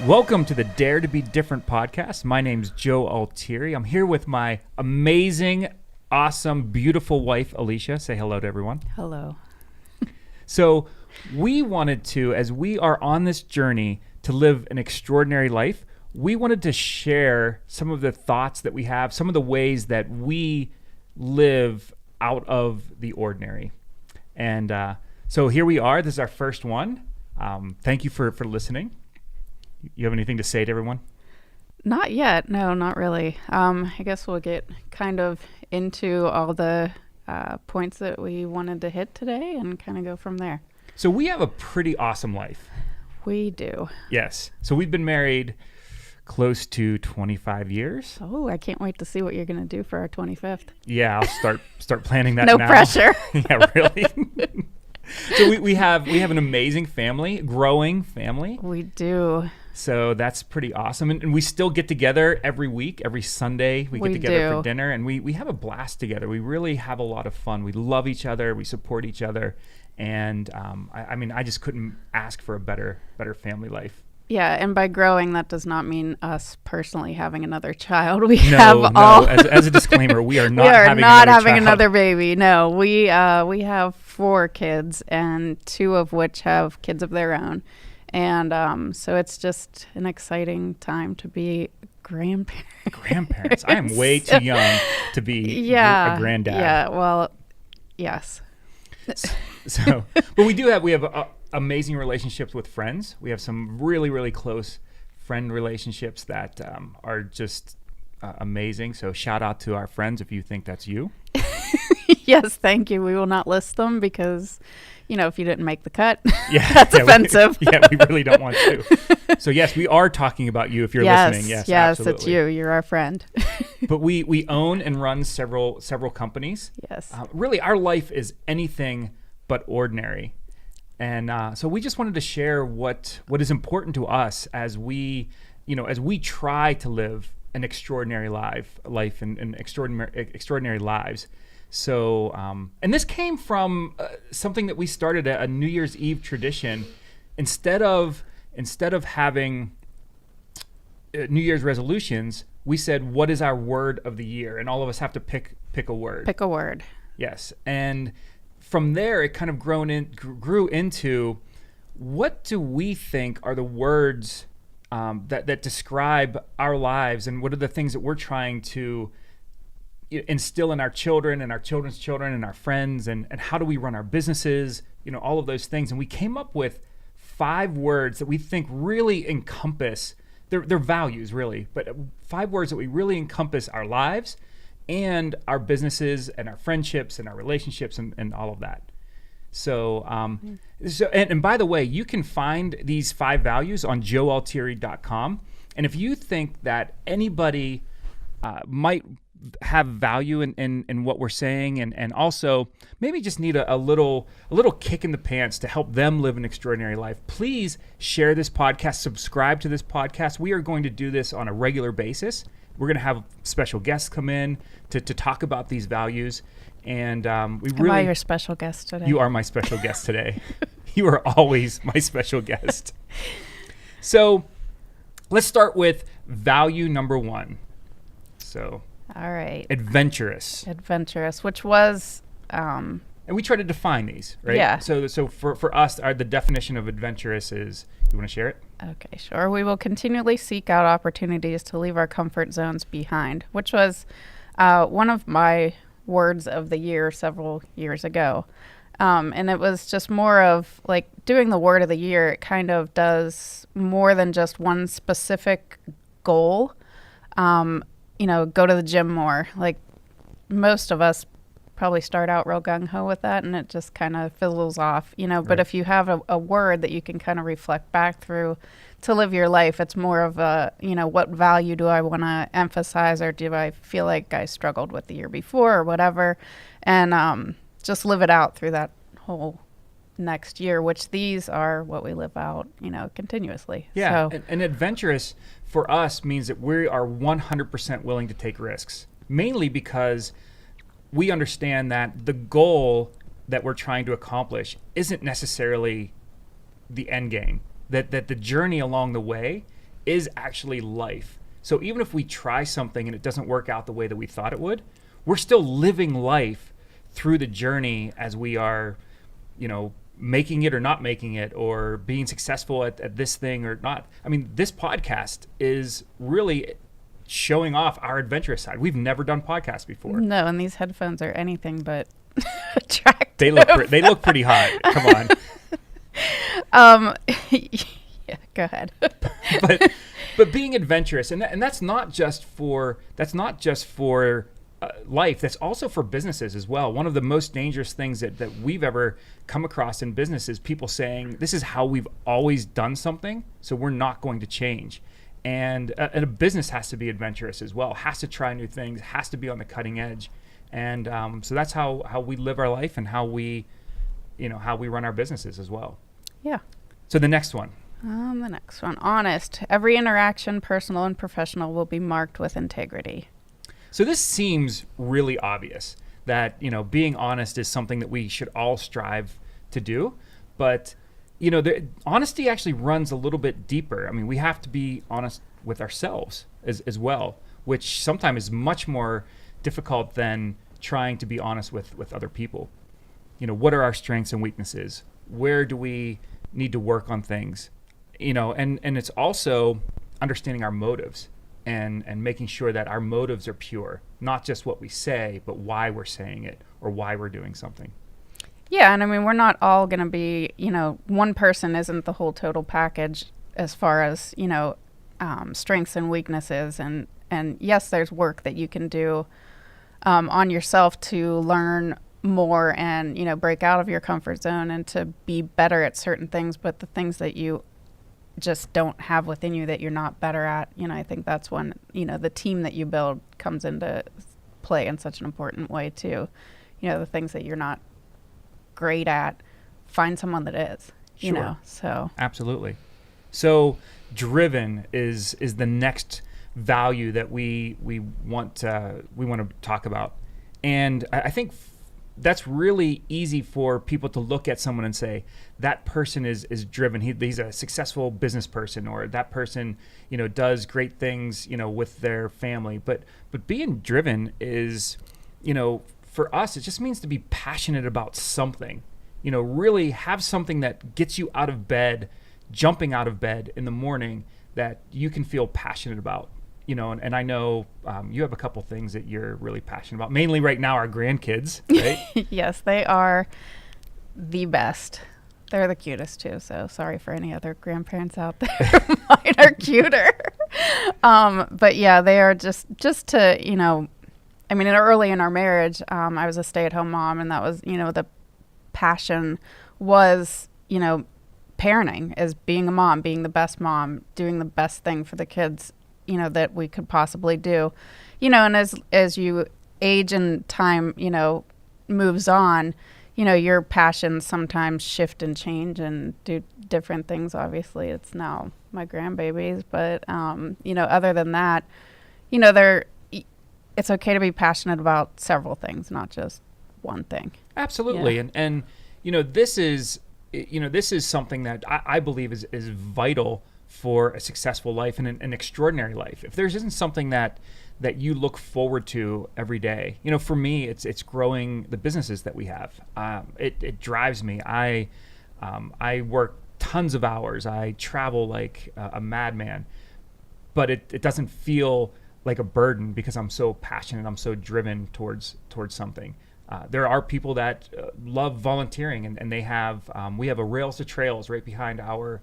Welcome to the Dare to Be Different podcast. My name's Joe Altieri. I'm here with my amazing, awesome, beautiful wife, Alisha. Say hello to everyone. Hello. So we wanted to, as we are on this journey to live an extraordinary life, we wanted to share some of the thoughts that we have, some of the ways that we live out of the ordinary. And so here we are. This is our first one. Thank you for listening. You have anything to say to everyone? Not yet. No, not really. I guess we'll get kind of into all the points that we wanted to hit today and kind of go from there. So we have a pretty awesome life. We do. Yes. So we've been married close to 25 years. Oh, I can't wait to see what you're going to do for our 25th. Yeah, I'll start planning that no now. No pressure. Yeah, really. So we have an amazing family, growing family. We do. So that's pretty awesome. And we still get together every week, every Sunday. We get together for dinner, and we have a blast together. We really have a lot of fun. We love each other. We support each other. And I just couldn't ask for a better family life. Yeah, and by growing, that does not mean us personally having another child. As a disclaimer, we are not we are having not another having child. Another baby. No, we have 4 kids, and 2 of which have kids of their own. And so it's just an exciting time to be grandparents. I am way too young to be a granddad. Yeah, well, yes. So, but we have amazing relationships with friends. We have some really, really close friend relationships that are just amazing. So shout out to our friends if you think that's you. Yes, thank you. We will not list them because, if you didn't make the cut, that's offensive. We really don't want to. So yes, we are talking about you if you're listening. Yes, absolutely. It's you. You're our friend. But we own and run several companies. Yes. Really, our life is anything but ordinary. And so we just wanted to share what is important to us as we try to live an extraordinary life and extraordinary lives. So, and this came from something that we started a New Year's Eve tradition. Instead of having New Year's resolutions, we said, "What is our word of the year?" And all of us have to pick a word. Pick a word. Yes, and from there, it kind of grew into what do we think are the words that describe our lives, and what are the things that we're trying to instill in our children and our children's children and our friends, and how do we run our businesses, all of those things. And we came up with 5 words that we think really encompass, they're values really, but 5 words that we really encompass our lives and our businesses and our friendships and our relationships and all of that. So, and by the way, you can find these 5 values on joealtieri.com. And if you think that anybody might have value in what we're saying, and also maybe just need a little kick in the pants to help them live an extraordinary life, please share this podcast, subscribe to this podcast. We are going to do this on a regular basis. We're going to have special guests come in to talk about these values. And Am I your special guest today? You are my special guest today. You are always my special guest. So let's start with value number 1. So, all right. Adventurous, which was... and we try to define these, right? Yeah. So for us, the definition of adventurous is, you want to share it? Okay, sure. We will continually seek out opportunities to leave our comfort zones behind, which was one of my words of the year several years ago. And it was just more of like doing the word of the year. It kind of does more than just one specific goal. Go to the gym more. Like most of us probably start out real gung-ho with that, and it just kind of fizzles off, But Right. if you have a word that you can kind of reflect back through to live your life, it's more of a, what value do I want to emphasize, or do I feel like I struggled with the year before or whatever, and just live it out through that whole next year, which these are what we live out, continuously. Yeah, So, and adventurous for us means that we are 100% willing to take risks, mainly because we understand that the goal that we're trying to accomplish isn't necessarily the end game. That the journey along the way is actually life. So even if we try something and it doesn't work out the way that we thought it would, we're still living life through the journey as we are, making it or not making it, or being successful at this thing or not. I mean, this podcast is really showing off our adventurous side. We've never done podcasts before. No, and these headphones are anything but attractive. They look pretty hot. Come on. Yeah, go ahead. but being adventurous, and that's not just for life. That's also for businesses as well. One of the most dangerous things that we've ever come across in business is people saying, this is how we've always done something, so we're not going to change. And a business has to be adventurous as well, has to try new things, has to be on the cutting edge. And so that's how we live our life and how we run our businesses as well. Yeah. So the next one. The next one, honest. Every interaction, personal and professional, will be marked with integrity. So this seems really obvious that, being honest is something that we should all strive to do. But, honesty actually runs a little bit deeper. I mean, we have to be honest with ourselves as well, which sometimes is much more difficult than trying to be honest with other people. What are our strengths and weaknesses? Where do we need to work on things? And it's also understanding our motives. And making sure that our motives are pure, not just what we say, but why we're saying it or why we're doing something. Yeah, and I mean, we're not all going to be, one person isn't the whole total package as far as, strengths and weaknesses. And yes, there's work that you can do on yourself to learn more and, break out of your comfort zone and to be better at certain things. But the things that you just don't have within you that you're not better at, I think that's when, the team that you build comes into play in such an important way too. The things that you're not great at, find someone that is, Sure. so. Absolutely. So driven is the next value that we want to talk about. And I think that's really easy for people to look at someone and say, that person is driven. He's a successful business person, or that person, does great things, with their family. But being driven is, for us, it just means to be passionate about something, really have something that gets you out of bed, jumping out of bed in the morning that you can feel passionate about. And I know you have a couple things that you're really passionate about, mainly right now, our grandkids, right? Yes, they are the best. They're the cutest too, so sorry for any other grandparents out there. Mine are cuter. But yeah, they are just to, I mean, early in our marriage, I was a stay-at-home mom, and that was, the passion was, parenting, as being a mom, being the best mom, doing the best thing for the kids, that we could possibly do, and as you age and time, moves on, your passions sometimes shift and change and do different things. Obviously, it's now my grandbabies, but, other than that, it's okay to be passionate about several things, not just one thing. Absolutely. Yeah. And this is something that I believe is vital for a successful life and an extraordinary life. If there isn't something that you look forward to every day, for me, it's growing the businesses that we have. It drives me. I work tons of hours. I travel like a madman, but it doesn't feel like a burden because I'm so passionate. I'm so driven towards something. There are people that love volunteering, and they have we have a Rails to Trails right behind our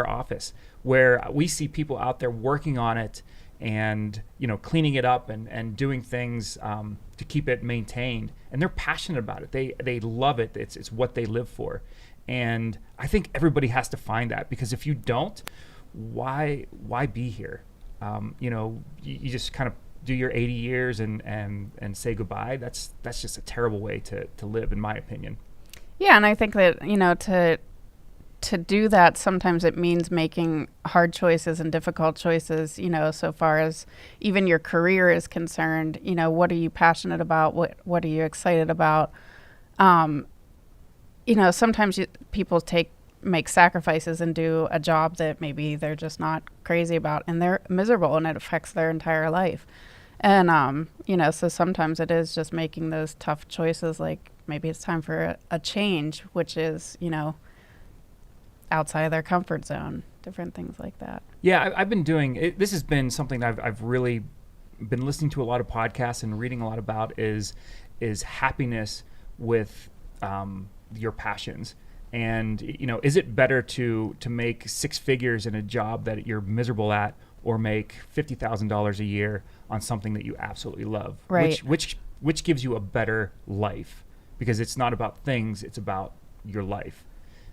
office, where we see people out there working on it and cleaning it up and doing things to keep it maintained, and they're passionate about it. They love it. It's what they live for, and I think everybody has to find that, because if you don't, why be here? You just kind of do your 80 years and say goodbye. That's just a terrible way to live, in my opinion. Yeah, and I think that, to do that, sometimes it means making hard choices and difficult choices, so far as even your career is concerned. What are you passionate about? What are you excited about? Sometimes people take make sacrifices and do a job that maybe they're just not crazy about, and they're miserable, and it affects their entire life. And so sometimes it is just making those tough choices, like maybe it's time for a change, which is, outside of their comfort zone, different things like that. Yeah, I've been doing it. This has been something I've really been listening to a lot of podcasts and reading a lot about is happiness with your passions. And, is it better to make six figures in a job that you're miserable at, or make $50,000 a year on something that you absolutely love? Right. Which gives you a better life? Because it's not about things, it's about your life.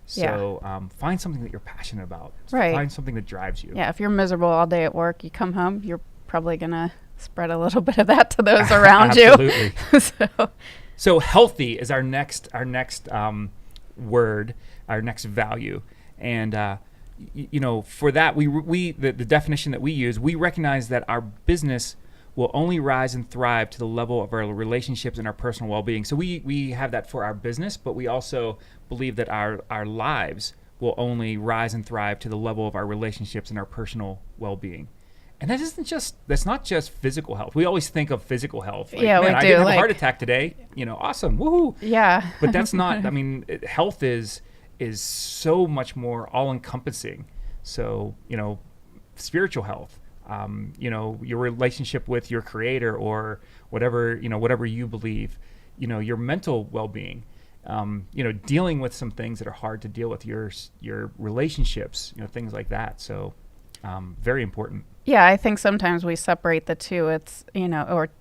So find something that you're passionate about. Right. Find something that drives you. Yeah, if you're miserable all day at work, you come home, you're probably going to spread a little bit of that to those around you. Absolutely. So healthy is our next word, our next value. And, for that, the definition that we use, we recognize that our business will only rise and thrive to the level of our relationships and our personal well-being. So we have that for our business, but we also believe that our lives will only rise and thrive to the level of our relationships and our personal well-being. And that's not just physical health. We always think of physical health. Like, yeah, we do. I didn't have a heart attack today. Awesome, woohoo. Yeah. But that's not. Health is so much more all-encompassing. So spiritual health. Your relationship with your creator, or whatever you believe. Your mental well-being. Dealing with some things that are hard to deal with, your relationships. Things like that. So very important. Yeah, I think sometimes we separate the two. It's,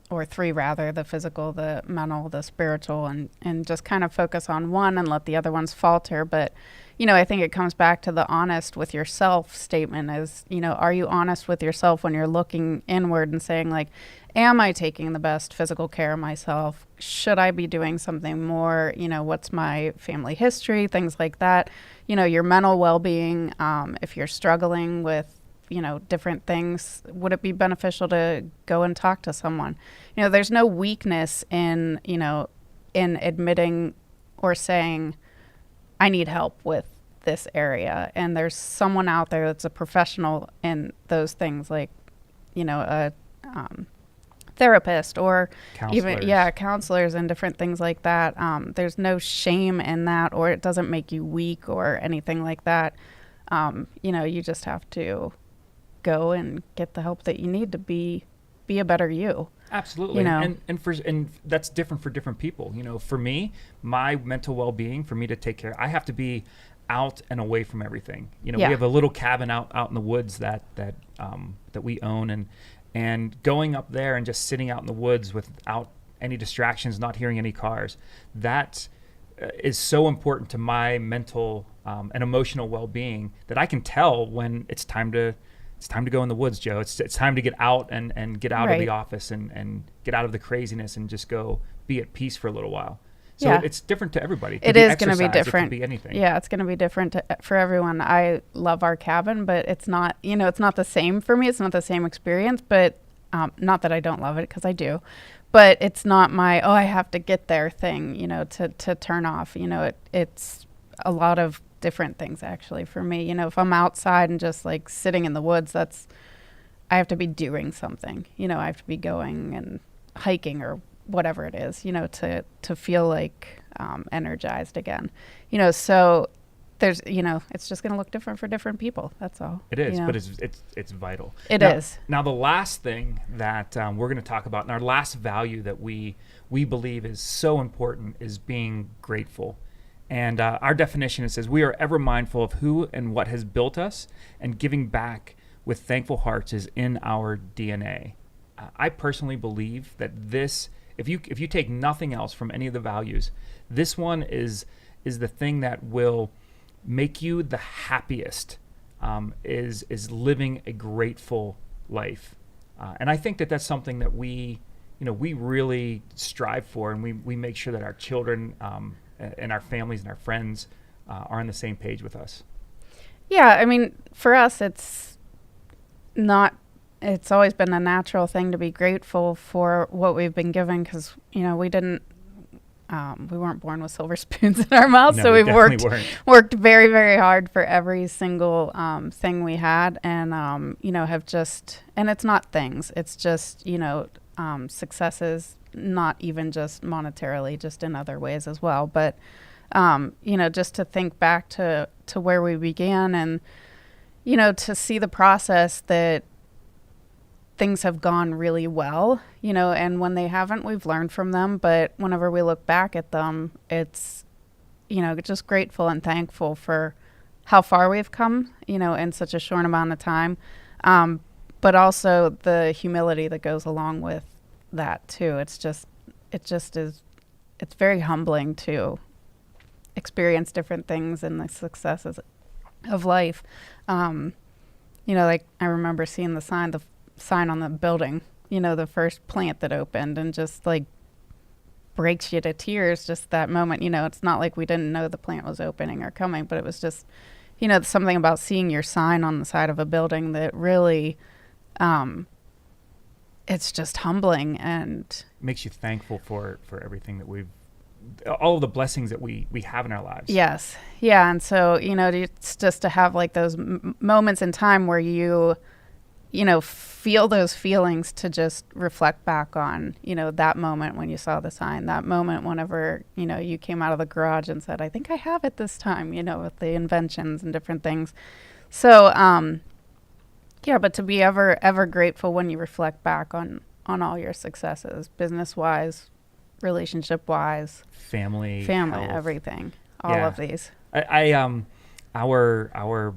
or three rather, the physical, the mental, the spiritual, and just kind of focus on one and let the other ones falter. But, I think it comes back to the honest with yourself statement is, are you honest with yourself when you're looking inward and saying, like, am I taking the best physical care of myself? Should I be doing something more? What's my family history? Things like that. Your mental well-being, if you're struggling with, different things, would it be beneficial to go and talk to someone? There's no weakness in admitting or saying, I need help with this area. And there's someone out there that's a professional in those things, like, a therapist or counselors. even, counselors and different things like that. There's no shame in that, or it doesn't make you weak or anything like that. You just have to go and get the help that you need to be a better you. Absolutely. And that's different for different people. For me, my mental well-being, for me to take care, I have to be out and away from everything. We have a little cabin out in the woods that we own, and going up there and just sitting out in the woods without any distractions, not hearing any cars, that is so important to my mental and emotional well-being that I can tell when it's time to go in the woods, Joe. It's time to get out and get out of the office and get out of the craziness and just go be at peace for a little while. So it's different to everybody. It is going to be different. It could be anything. Yeah, it's going to be different for everyone. I love our cabin, but it's not, it's not the same for me. It's not the same experience, but not that I don't love it, because I do. But it's not my, I have to get there thing, to turn off. It's a lot of different things actually for me. If I'm outside and just like sitting in the woods, I have to be doing something. I have to be going and hiking or whatever it is, to feel like energized again. So there's, it's just going to look different for different people. That's all. It is, but it's vital. It is. Now the last thing that we're going to talk about, and our last value that we believe is so important, is being grateful. And our definition, it says, we are ever mindful of who and what has built us, and giving back with thankful hearts is in our DNA. I personally believe that this, if you take nothing else from any of the values, this one is the thing that will make you the happiest, is living a grateful life. And I think that that's something that we really strive for, and we make sure that our children and our families and our friends are on the same page with us. Yeah, for us, it's always been a natural thing to be grateful for what we've been given, because, we didn't we weren't born with silver spoons in our mouths, No, so we we've definitely weren't. worked very, very hard for every single thing we had, and have just, and it's not things, it's just successes, not even just monetarily, just in other ways as well. But just to think back to where we began, and to see the process that things have gone really well, and when they haven't, we've learned from them. But whenever we look back at them, it's, just grateful and thankful for how far we've come, in such a short amount of time. But also the humility that goes along with that too. It's very humbling to experience different things and the successes of life. Like I remember seeing the sign on the building, the first plant that opened, and just like breaks you to tears just that moment. It's not like we didn't know the plant was opening or coming, but it was just, something about seeing your sign on the side of a building that really, it's just humbling and makes you thankful for everything that all of the blessings that we have in our lives. Yes. Yeah. And so, it's just to have like those moments in time where you feel those feelings, to just reflect back on, that moment when you saw the sign, that moment whenever, you came out of the garage and said, I think I have it this time, with the inventions and different things. So, but to be ever grateful when you reflect back on all your successes, business-wise, relationship-wise, family, health, everything, all of these. Our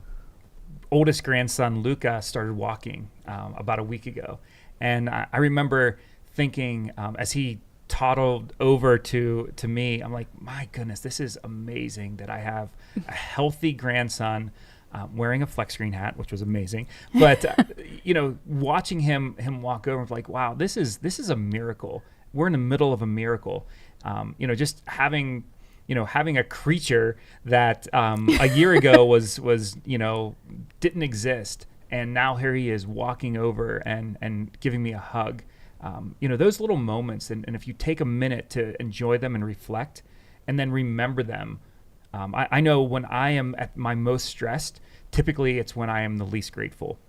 oldest grandson, Luca, started walking about a week ago. And I remember thinking, as he toddled over to me, I'm like, my goodness, this is amazing that I have a healthy grandson wearing a flex screen hat, which was amazing. But, watching him walk over, I'm like, wow, this is a miracle. We're in the middle of a miracle. Just having a creature that a year ago was didn't exist, and now here he is walking over and giving me a hug. Those little moments, and if you take a minute to enjoy them and reflect, and then remember them. I know when I am at my most stressed, typically it's when I am the least grateful.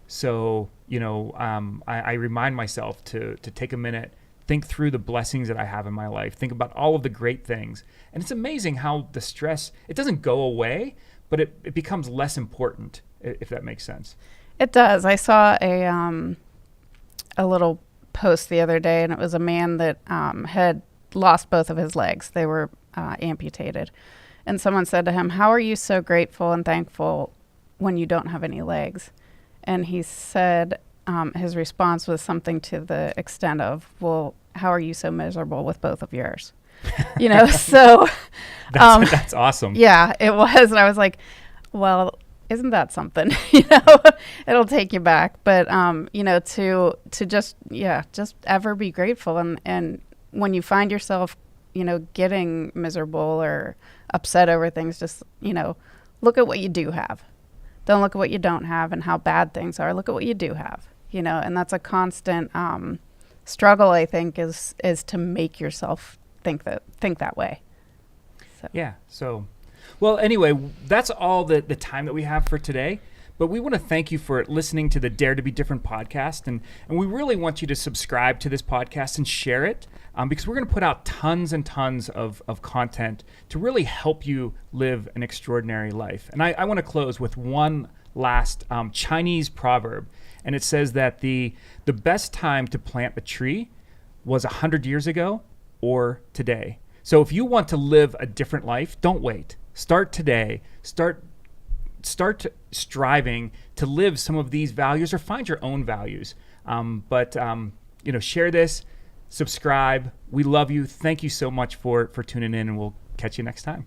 So I remind myself to take a minute. Think through the blessings that I have in my life. Think about all of the great things. And it's amazing how the stress, it doesn't go away, but it becomes less important, if that makes sense. It does. I saw a little post the other day, and it was a man that had lost both of his legs. They were amputated. And someone said to him, how are you so grateful and thankful when you don't have any legs? And he said, his response was something to the extent of, well, how are you so miserable with both of yours? So that's awesome. Yeah, it was. And I was like, well, isn't that something? It'll take you back. But, to just ever be grateful. And when you find yourself, getting miserable or upset over things, just, look at what you do have. Don't look at what you don't have and how bad things are. Look at what you do have, and that's a constant struggle, I think, is to make yourself think that way. So. Yeah. So, well, anyway, that's all the time that we have for today. But we want to thank you for listening to the Dare to Be Different podcast. And we really want you to subscribe to this podcast and share it, because we're going to put out tons and tons of content to really help you live an extraordinary life. And I want to close with one last Chinese proverb. And it says that the best time to plant a tree was 100 years ago or today. So if you want to live a different life, don't wait. Start today. Start striving to live some of these values, or find your own values. But share this, subscribe. We love you. Thank you so much for tuning in, and we'll catch you next time.